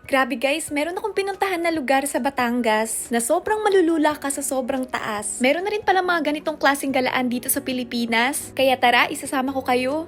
Grabe guys, meron akong pinuntahan na lugar sa Batangas na sobrang malulula ka sa sobrang taas. Meron na rin pala mga ganitong klaseng galaan dito sa Pilipinas. Kaya tara, isasama ko kayo.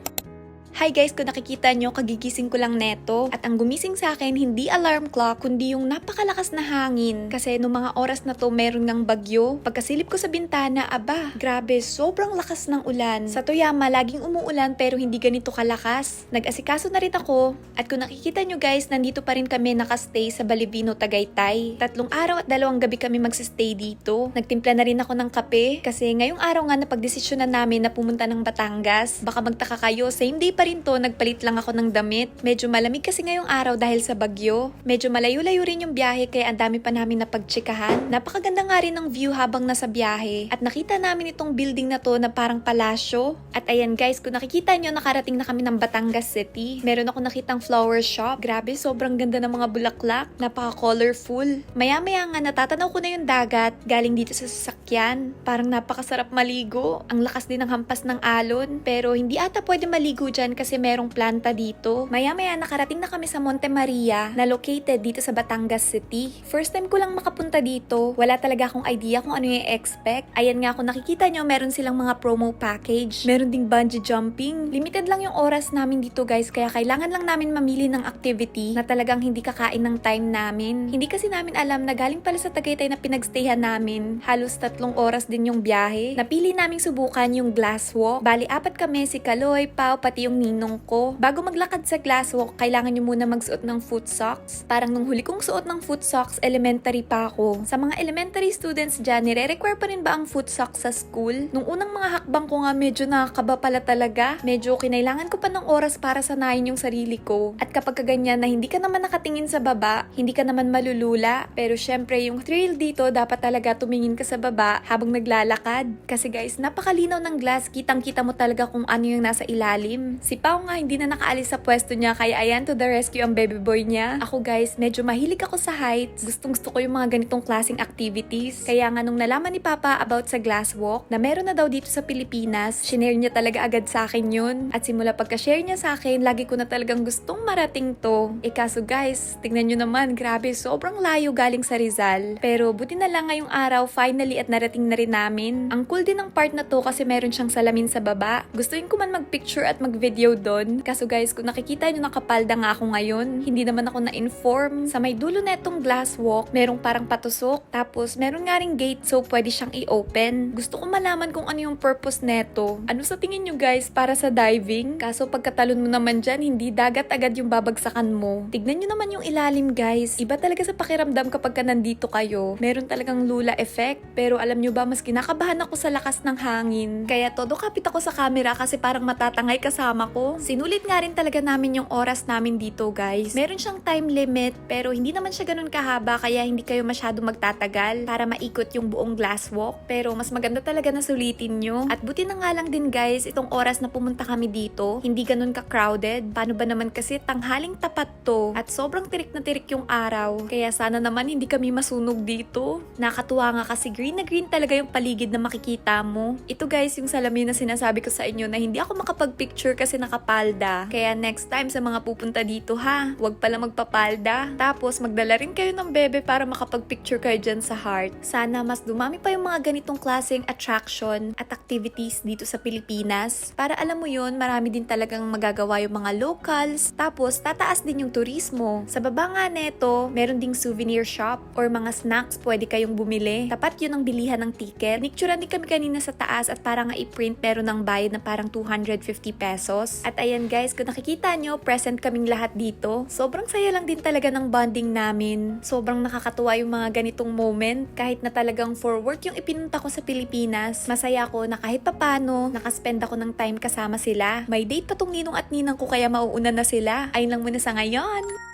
Hi guys, kung nakikita nyo, kagigising ko lang neto. At ang gumising sa akin, hindi alarm clock, kundi yung napakalakas na hangin. Kasi nung mga oras na to, meron ng bagyo. Pagkasilip ko sa bintana, aba, grabe, sobrang lakas ng ulan. Sa Toyama, laging umuulan pero hindi ganito kalakas. Nag-asikaso na rin ako. At kung nakikita nyo guys, nandito pa rin kami nakastay sa Balibino, Tagaytay. 3 araw at 2 gabi kami magsistay dito. Nagtimpla na rin ako ng kape. Kasi ngayong araw nga napagdesisyonan namin na pumunta ng Batangas. Baka magtaka kayo, same day pa rin to, nagpalit lang ako ng damit. Medyo malamig kasi ngayong araw dahil sa bagyo. Medyo malayo-layo rin yung biyahe kaya ang dami pa namin napagtsikahan. Napakaganda nga rin ng view habang nasa biyahe. At nakita namin itong building na to na parang palasyo. At ayan guys, kung nakikita nyo, nakarating na kami ng Batangas City. Meron ako nakitang flower shop. Grabe, sobrang ganda ng mga bulaklak. Napaka-colorful. Maya-maya nga natatanaw ko na yung dagat galing dito sa sasakyan. Parang napakasarap maligo. Ang lakas din ng hampas ng alon. Pero hindi ata pwede maligo dyan kasi merong planta dito. Maya-maya nakarating na kami sa Monte Maria na located dito sa Batangas City. First time ko lang makapunta dito. Wala talaga akong idea kung ano yung expect. Ayan nga, kung nakikita nyo, meron silang mga promo package. Meron ding bungee jumping. Limited lang yung oras namin dito guys, kaya kailangan lang namin mamili ng activity na talagang hindi kakain ng time namin. Hindi kasi namin alam na galing pala sa Tagaytay na pinagstayhan namin. Halos 3 oras din yung biyahe. Napili naming subukan yung glass walk. Bali, 4 kami, si Kaloy, Pao, pati yung ninong ko. Bago maglakad sa glass walk, kailangan nyo muna magsuot ng foot socks. Parang nung huli kong suot ng foot socks, elementary pa ako. Sa mga elementary students dyan, nire-require pa rin ba ang foot socks sa school? Nung unang mga hakbang ko nga, medyo nakakaba pala talaga. Medyo kinailangan ko pa ng oras para sanayin yung sarili ko. At kapag kaganyan na hindi ka naman nakatingin sa baba, hindi ka naman malulula. Pero syempre, yung thrill dito, dapat talaga tumingin ka sa baba habang naglalakad. Kasi guys, napakalinaw ng glass, kitang-kita mo talaga kung ano yung nasa ilalim. Si Pao nga hindi na nakaalis sa pwesto niya, kaya ayan, to the rescue ang baby boy niya. Ako guys, medyo mahilig ako sa heights. Gustong gusto ko yung mga ganitong klaseng activities. Kaya nga nung nalaman ni Papa about sa glass walk, na meron na daw dito sa Pilipinas, shinare niya talaga agad sa akin yun. At simula pagka-share niya sa akin, lagi ko na talagang gustong marating to. Kaso guys, tingnan nyo naman, grabe, sobrang layo galing sa Rizal. Pero buti na lang ngayong araw, finally at narating na rin namin. Ang cool din ng part na to kasi meron siyang salamin sa baba. Gustuin ko man mag-picture at mag-video doon. Kaso guys, kung nakikita nyo, nakapalda nga ako ngayon. Hindi naman ako na-inform. Sa may dulo netong glass walk, merong parang patusok. Tapos, meron nga ring gate so pwede siyang i-open. Gusto ko malaman kung ano yung purpose neto. Ano sa tingin nyo guys, para sa diving? Kaso pagkatalon mo naman dyan, hindi dagat agad yung babagsakan mo. Tignan nyo naman yung ilalim guys. Iba talaga sa pakiramdam kapag ka nandito kayo. Meron talagang lula effect. Pero alam nyo ba, mas kinakabahan ako sa lakas ng hangin. Kaya todo kapit ako sa camera kasi parang matatangay kasama ko. Sinulit nga rin talaga namin yung oras namin dito guys. Meron siyang time limit pero hindi naman siya ganun kahaba kaya hindi kayo masyado magtatagal para maikot yung buong glass walk. Pero mas maganda talaga na sulitin nyo. At buti na nga lang din guys, itong oras na pumunta kami dito, hindi ganun ka-crowded. Paano ba naman kasi tanghaling tapat to at sobrang tirik na tirik yung araw. Kaya sana naman hindi kami masunog dito. Nakatuwa nga kasi green na green talaga yung paligid na makikita mo. Ito guys yung salamin na sinasabi ko sa inyo na hindi ako makapag-picture kasi nakapalda. Kaya next time sa mga pupunta dito ha, huwag pala magpapalda. Tapos magdala rin kayo ng bebe para makapag-picture kayo dyan sa heart. Sana mas dumami pa yung mga ganitong klaseng attraction at activities dito sa Pilipinas. Para alam mo yun, marami din talagang magagawa yung mga locals. Tapos tataas din yung turismo. Sa baba nga neto, meron ding souvenir shop or mga snacks pwede kayong bumili. Tapat yun ang bilihan ng ticket. Nicturean din kami kanina sa taas at para nga i-print pero ng bayad na parang 250 pesos. At ayan guys, kung nakikita nyo, present kaming lahat dito. Sobrang saya lang din talaga ng bonding namin. Sobrang nakakatuwa yung mga ganitong moment. Kahit na talagang for work yung ipinunta ko sa Pilipinas, masaya ako na kahit papano, nakaspend ako ng time kasama sila. May date pa tong ninong at ninang ko kaya mauuna na sila. Ayun lang muna sa ngayon.